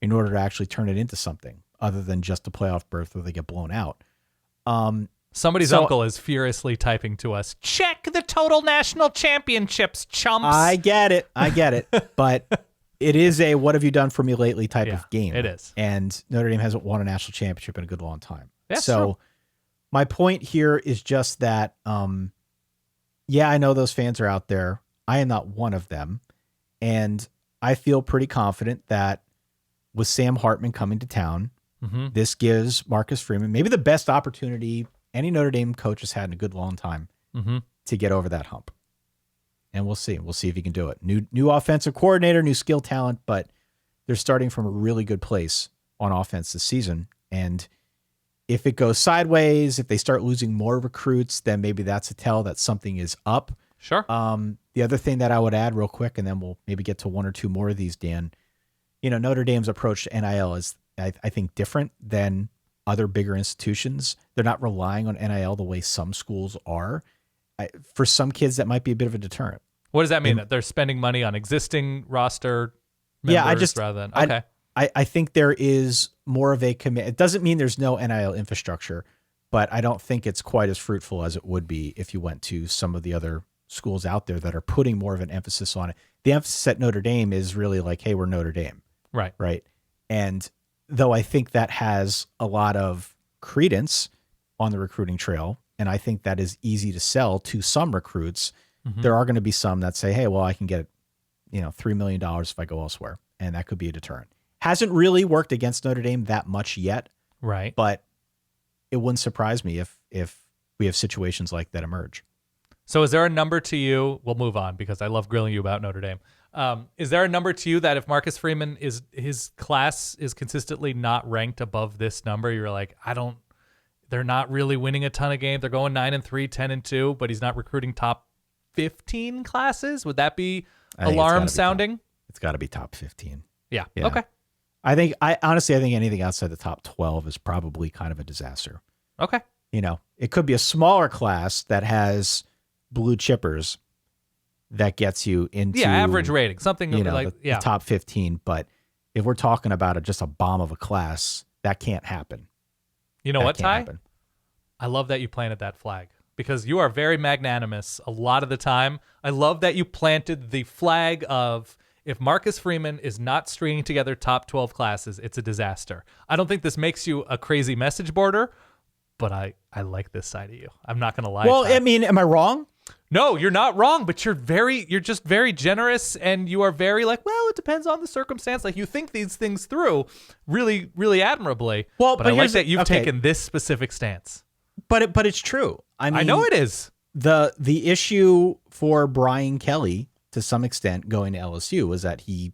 in order to actually turn it into something other than just a playoff berth where they get blown out. Somebody's uncle is furiously typing to us, check the total national championships, chumps. I get it. But it is a what have you done for me lately type of game. It is. And Notre Dame hasn't won a national championship in a good long time. That's so true. My point here is just that, I know those fans are out there. I am not one of them. And I feel pretty confident that with Sam Hartman coming to town, this gives Marcus Freeman maybe the best opportunity any Notre Dame coach has had in a good long time to get over that hump. And we'll see. We'll see if he can do it. New offensive coordinator, new skill talent, but they're starting from a really good place on offense this season. And if it goes sideways, if they start losing more recruits, then maybe that's a tell that something is up. Sure. The other thing that I would add real quick, and then we'll maybe get to one or two more of these, Dan, Notre Dame's approach to NIL is, I think, different than other bigger institutions. They're not relying on NIL the way some schools are. For some kids, that might be a bit of a deterrent. What does that mean? That they're spending money on existing roster members rather than... Okay. I think there is more of a commit. It doesn't mean there's no NIL infrastructure, but I don't think it's quite as fruitful as it would be if you went to some of the other schools out there that are putting more of an emphasis on it. The emphasis at Notre Dame is really like, hey, we're Notre Dame. Right. Right. And though I think that has a lot of credence on the recruiting trail, and I think that is easy to sell to some recruits, there are going to be some that say, hey, well, I can get, $3 million if I go elsewhere. And that could be a deterrent. Hasn't really worked against Notre Dame that much yet. Right. But it wouldn't surprise me if we have situations like that emerge. So is there a number to you? We'll move on because I love grilling you about Notre Dame. Is there a number to you that if Marcus Freeman his class is consistently not ranked above this number, you're like, they're not really winning a ton of games. They're going 9-3, 10-2, but he's not recruiting top 15 classes. Would that be alarm sounding? It's got to be top 15. Yeah. Okay. I honestly think anything outside the top 12 is probably kind of a disaster. Okay. It could be a smaller class that has blue chippers, that gets you into average rating, something like the top 15. But if we're talking about just a bomb of a class, that can't happen. You know what, Ty? I love that you planted that flag because you are very magnanimous a lot of the time. I love that you planted the flag of if Marcus Freeman is not stringing together top 12 classes, it's a disaster. I don't think this makes you a crazy message boarder, but I like this side of you. I'm not going to lie. Well, I mean, am I wrong? No, you're not wrong, but you're just very generous, and you are very like, well, it depends on the circumstance. Like you think these things through really, really admirably. Well, but I like that you've taken this specific stance. But it's true. I mean, I know it is. The issue for Brian Kelly to some extent going to LSU was that he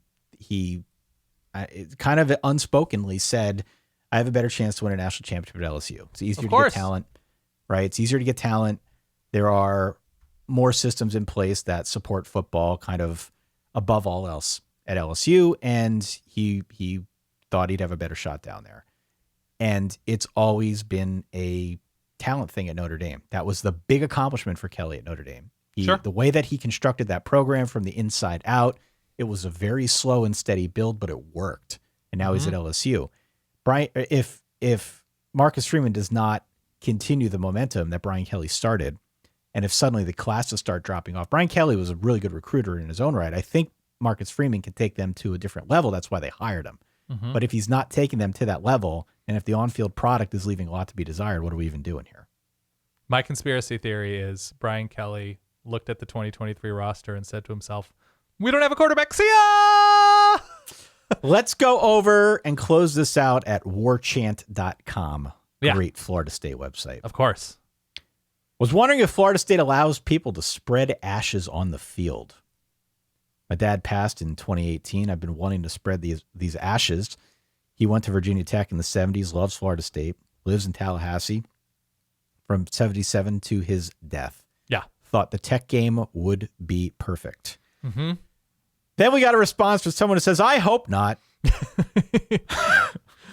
kind of unspokenly said, I have a better chance to win a national championship at LSU. It's easier to get talent, right? It's easier to get talent. There are more systems in place that support football kind of above all else at LSU. And he thought he'd have a better shot down there. And it's always been a talent thing at Notre Dame. That was the big accomplishment for Kelly at Notre Dame. The way that he constructed that program from the inside out, it was a very slow and steady build, but it worked. And now he's at LSU. Brian, if Marcus Freeman does not continue the momentum that Brian Kelly started, and if suddenly the classes start dropping off, Brian Kelly was a really good recruiter in his own right. I think Marcus Freeman can take them to a different level. That's why they hired him. But if he's not taking them to that level, and if the on-field product is leaving a lot to be desired, what are we even doing here? My conspiracy theory is Brian Kelly looked at the 2023 roster and said to himself, we don't have a quarterback. See ya! Let's go over and close this out at warchant.com. Great Florida State website. Of course. Was wondering if Florida State allows people to spread ashes on the field. My dad passed in 2018. I've been wanting to spread these ashes. He went to Virginia Tech in the 70s, loves Florida State, lives in Tallahassee from 77 to his death. Yeah. Thought the Tech game would be perfect. Then we got a response from someone who says, I hope not.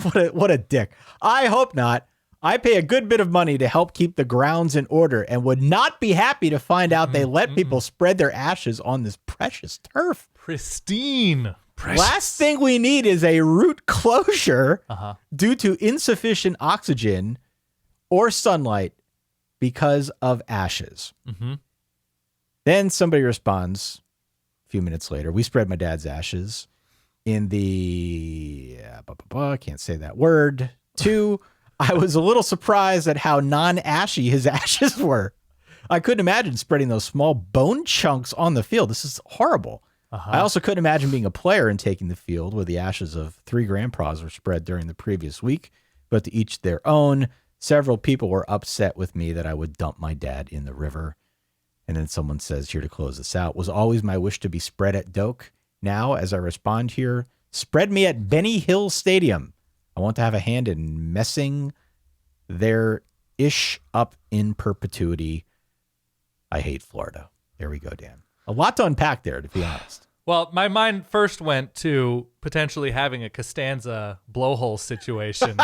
What a dick. I hope not. I pay a good bit of money to help keep the grounds in order and would not be happy to find out they let people spread their ashes on this precious turf. Pristine. Precious. Last thing we need is a root closure due to insufficient oxygen or sunlight because of ashes. Then somebody responds a few minutes later. We spread my dad's ashes in the, can't say that word, 2. I was a little surprised at how non-ashy his ashes were. I couldn't imagine spreading those small bone chunks on the field. This is horrible. I also couldn't imagine being a player and taking the field where the ashes of 3 grandpas were spread during the previous week, but to each their own. Several people were upset with me that I would dump my dad in the river. And then someone says here to close this out, was always my wish to be spread at Doak. Now, as I respond here, spread me at Benny Hill Stadium. I want to have a hand in messing their ish up in perpetuity. I hate Florida. There we go, Dan. A lot to unpack there, to be honest. Well, my mind first went to potentially having a Costanza blowhole situation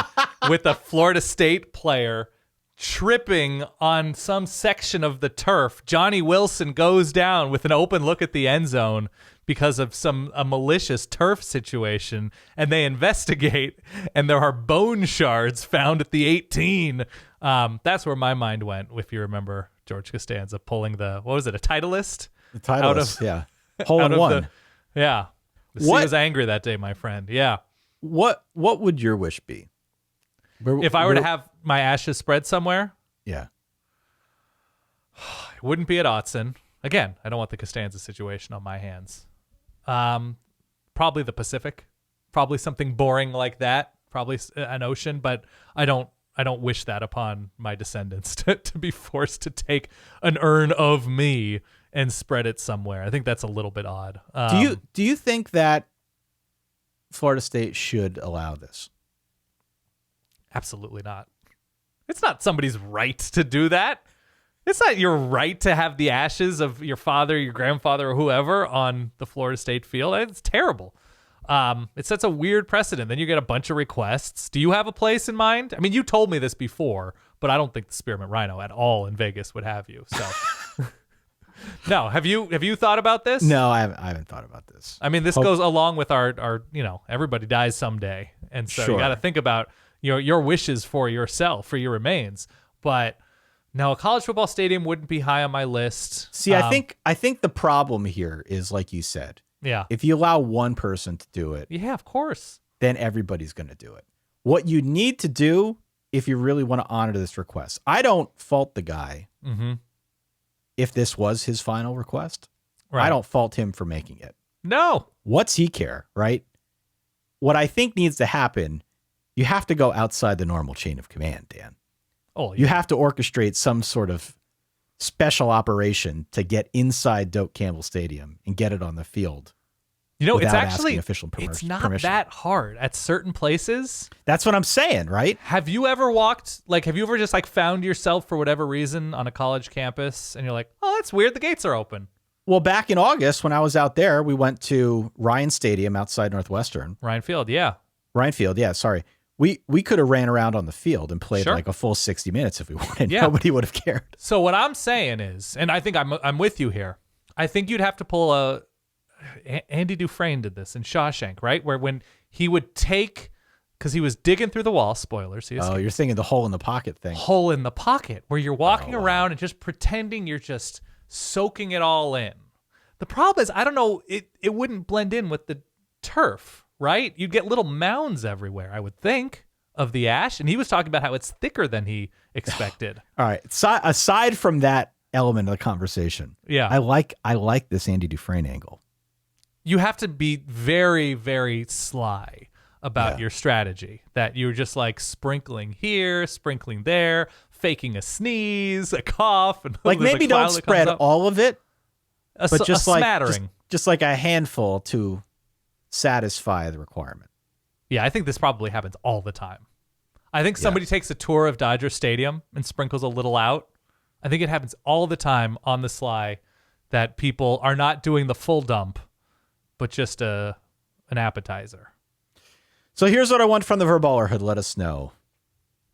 with a Florida State player tripping on some section of the turf. Johnny Wilson goes down with an open look at the end zone because of a malicious turf situation, and they investigate, and there are bone shards found at the 18. That's where my mind went, if you remember George Costanza pulling a Titleist? The Titleist, yeah. Hole in one. The sea was angry that day, my friend. Yeah. What would your wish be? If I were to have my ashes spread somewhere? Yeah. It wouldn't be at Autzen. Again, I don't want the Costanza situation on my hands. Probably the Pacific. Probably something boring like that. Probably an ocean, but I don't wish that upon my descendants to be forced to take an urn of me and spread it somewhere. I think that's a little bit odd. Do you think that Florida State should allow this? Absolutely not. It's not somebody's right to do that. It's not your right to have the ashes of your father, your grandfather, or whoever on the Florida State field. It's terrible. It sets a weird precedent. Then you get a bunch of requests. Do you have a place in mind? I mean, you told me this before, but I don't think the Spearmint Rhino at all in Vegas would have you. So No, have you thought about this? No, I haven't thought about this. I mean, this goes along with our everybody dies someday, and so you got to think about your wishes for yourself, for your remains. But no, a college football stadium wouldn't be high on my list. See, I think the problem here is, like you said, if you allow one person to do it, of course, then everybody's going to do it. What you need to do, if you really want to honor this request, I don't fault the guy if this was his final request. Right. I don't fault him for making it. No. What's he care, right? What I think needs to happen, you have to go outside the normal chain of command, Dan. Oh, yeah. You have to orchestrate some sort of special operation to get inside Doak Campbell Stadium and get it on the field. It's actually official it's not permission. that hard at certain places. That's what I'm saying, right? Have you ever have you ever just found yourself for whatever reason on a college campus and you're like, oh, that's weird, the gates are open? Well, back in August when I was out there, we went to Ryan Stadium outside Northwestern. Ryan Field, yeah. Ryan Field, yeah, sorry. We could have ran around on the field and played a full 60 minutes if we wanted. Yeah. Nobody would have cared. So what I'm saying is, and I think I'm with you here, I think you'd have to pull Andy Dufresne did this in Shawshank, right? Where when he would take, because he was digging through the wall, spoilers. You're thinking the hole in the pocket thing. Hole in the pocket, where you're walking around and just pretending you're just soaking it all in. The problem is, I don't know, it wouldn't blend in with the turf, right? You'd get little mounds everywhere, I would think, of the ash. And he was talking about how it's thicker than he expected. All right. Aside from that element of the conversation, I like this Andy Dufresne angle. You have to be very, very sly about your strategy, that you're just sprinkling here, sprinkling there, faking a sneeze, a cough. And maybe don't spread all of it, but just a smattering. Just like a handful to satisfy the requirement. Yeah, I think this probably happens all the time. I think somebody takes a tour of Dodger Stadium and sprinkles a little out. I think it happens all the time on the sly, that people are not doing the full dump, but just an appetizer. So here's what I want from the Verballerhood. Let us know.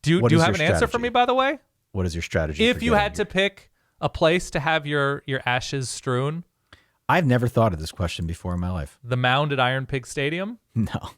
Do you have an answer for me, by the way? What is your strategy? If you had to pick a place to have your ashes strewn. I've never thought of this question before in my life. The mound at Iron Pig Stadium? No.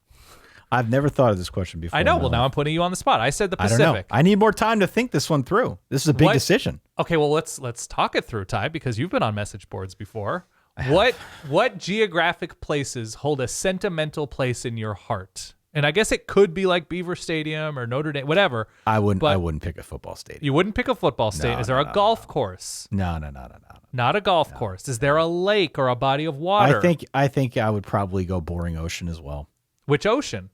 I've never thought of this question before. I know. Well, now I'm putting you on the spot. I said the Pacific. I don't know. I need more time to think this one through. This is a big decision. Okay, well, let's talk it through, Ty, because you've been on message boards before. What geographic places hold a sentimental place in your heart? And I guess it could be like Beaver Stadium or Notre Dame, whatever. I wouldn't pick a football stadium. You wouldn't pick a football stadium. Is there a golf course? No. Not a golf course. Is there a lake or a body of water? I think I would probably go Boring Ocean as well. Which ocean?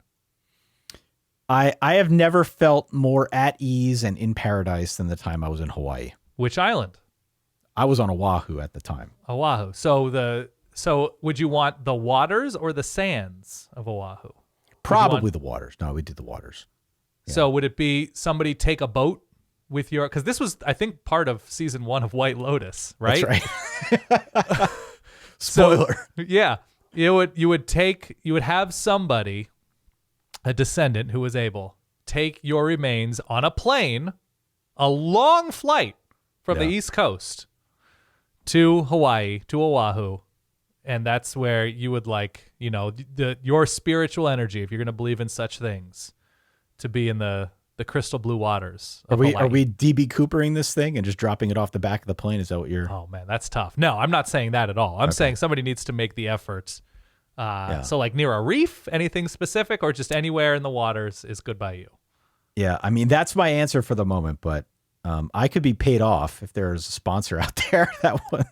I have never felt more at ease and in paradise than the time I was in Hawaii. Which island? I was on Oahu at the time. Oahu. So would you want the waters or the sands of Oahu? Probably the waters. No, we did the waters. Yeah. So would it be somebody take a boat with your, because this was, I think, part of season 1 of White Lotus, right? That's right. Spoiler. So, yeah. You would have somebody, a descendant who was able, take your remains on a plane, a long flight from the East Coast to Hawaii, to Oahu. And that's where you would your spiritual energy, if you're going to believe in such things, to be in the crystal blue waters of Hawaii. Are we DB Coopering this thing and just dropping it off the back of the plane? Is that what you're... Oh, man, that's tough. No, I'm not saying that at all. I'm saying somebody needs to make the effort. So near a reef, anything specific, or just anywhere in the waters is good by you. Yeah, I mean, that's my answer for the moment, but I could be paid off if there's a sponsor out there that would...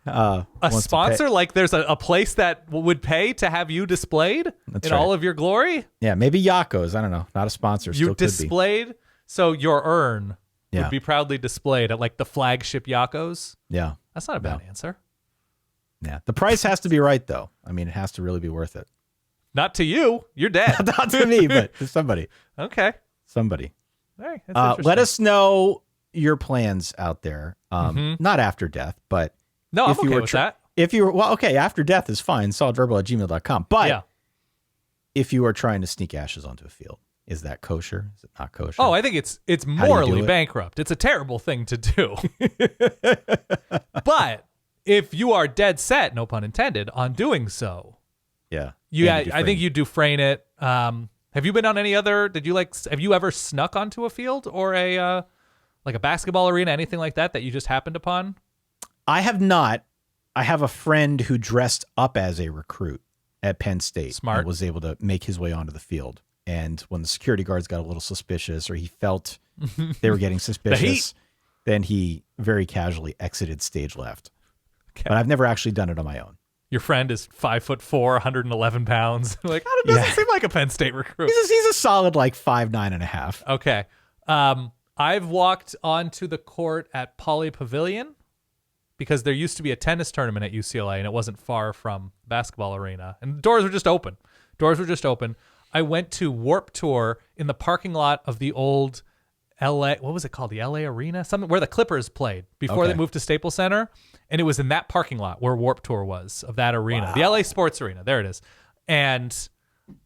a sponsor, like there's a place that would pay to have you displayed all of your glory. Yeah, maybe Yakko's. I don't know. Not a sponsor. You displayed, so your urn would be proudly displayed at the flagship Yakko's. Yeah, that's not a bad answer. Yeah, the price has to be right though. I mean, it has to really be worth it. Not to you. You're dead. Not to me, but to somebody. Okay. Somebody. All right. That's let us know your plans out there. Not after death, but. No, I'm okay with that. If you were, after death is fine, solidverbal@gmail.com. But if you are trying to sneak ashes onto a field, Is that kosher? Is it not kosher? Oh, I think it's morally bankrupt. It's a terrible thing to do. But if you are dead set, no pun intended, on doing so, yeah, I think you Dufresne it. Have you been on any other? Have you ever snuck onto a field or a like a basketball arena, anything like that you just happened upon? I have not. I have a friend who dressed up as a recruit at Penn State. Smart. And was able to make his way onto the field. And when the security guards got a little suspicious, or he felt they were getting suspicious, then he very casually exited stage left. Okay. But I've never actually done it on my own. Your friend is 5'4", 111 pounds. Like, oh, it doesn't seem like a Penn State recruit. He's a solid like 5'9.5". Okay. I've walked onto the court at Pauley Pavilion because there used to be a tennis tournament at UCLA, and it wasn't far from the basketball arena. And the doors were just open. I went to Warped Tour in the parking lot of the old LA, what was it called? The LA Arena? Something where the Clippers played before they moved to Staples Center. And it was in that parking lot where Warped Tour was, of that arena. Wow. The LA Sports Arena. There it is. And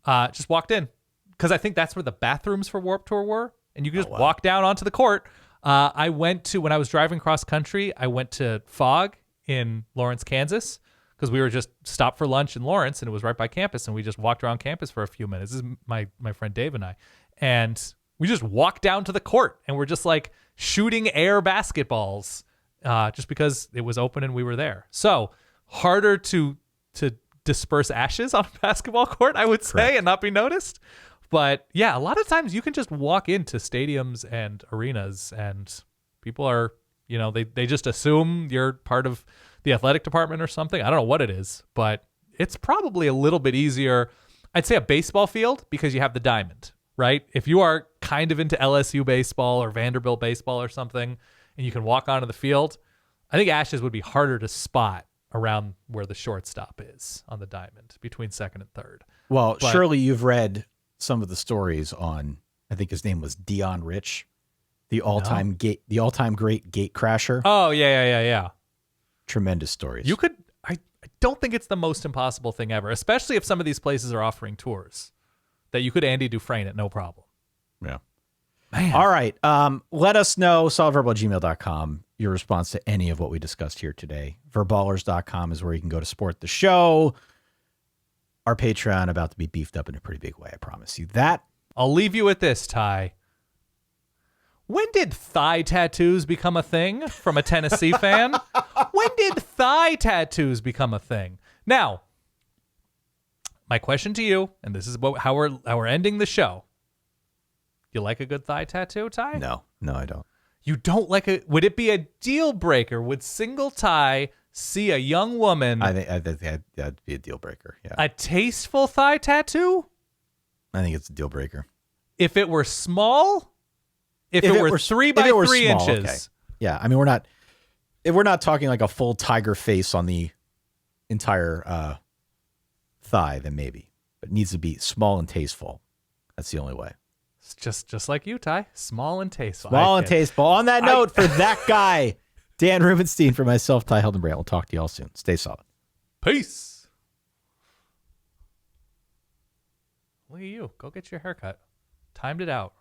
just walked in because I think that's where the bathrooms for Warped Tour were. And you could just walk down onto the court. I went to, when I was driving cross country, I went to Fog in Lawrence, Kansas, because we were just stopped for lunch in Lawrence, and it was right by campus, and we just walked around campus for a few minutes. This is my friend Dave and I. And we just walked down to the court, and we're just like shooting air basketballs just because it was open and we were there. So harder to disperse ashes on a basketball court, I would say, Correct. And not be noticed. But yeah, a lot of times you can just walk into stadiums and arenas, and people are, they just assume you're part of the athletic department or something. I don't know what it is, but it's probably a little bit easier. I'd say a baseball field, because you have the diamond, right? If you are kind of into LSU baseball or Vanderbilt baseball or something, and you can walk onto the field, I think ashes would be harder to spot around where the shortstop is on the diamond between second and third. Well, surely you've read some of the stories on, I think his name was Dion Rich, the all-time great gate crasher. Oh, yeah. Tremendous stories. I don't think it's the most impossible thing ever, especially if some of these places are offering tours, that you could Andy Dufresne it, no problem. Yeah. Man. All right. Let us know, solidverbal@gmail.com, your response to any of what we discussed here today. Verballers.com is where you can go to support the show. Our Patreon about to be beefed up in a pretty big way, I promise you that. I'll leave you with this, Ty. When did thigh tattoos become a thing from a Tennessee fan? When did thigh tattoos become a thing? Now, my question to you, and this is about how we're ending the show. You like a good thigh tattoo, Ty? No, I don't. You don't like it? Would it be a deal breaker? Would single Ty see a young woman? I think that'd be a deal breaker. Yeah. A tasteful thigh tattoo? I think it's a deal breaker. If it were small? If it were 3 by 3 inches. Okay. Yeah. I mean, if we're not talking like a full tiger face on the entire thigh, then maybe. But it needs to be small and tasteful. That's the only way. It's just like you, Ty. Small and tasteful. Small and tasteful. On that note, for that guy, Dan Rubenstein, for myself, Ty Hildenbrand. We'll talk to you all soon. Stay solid. Peace. Look at you. Go get your haircut. Timed it out.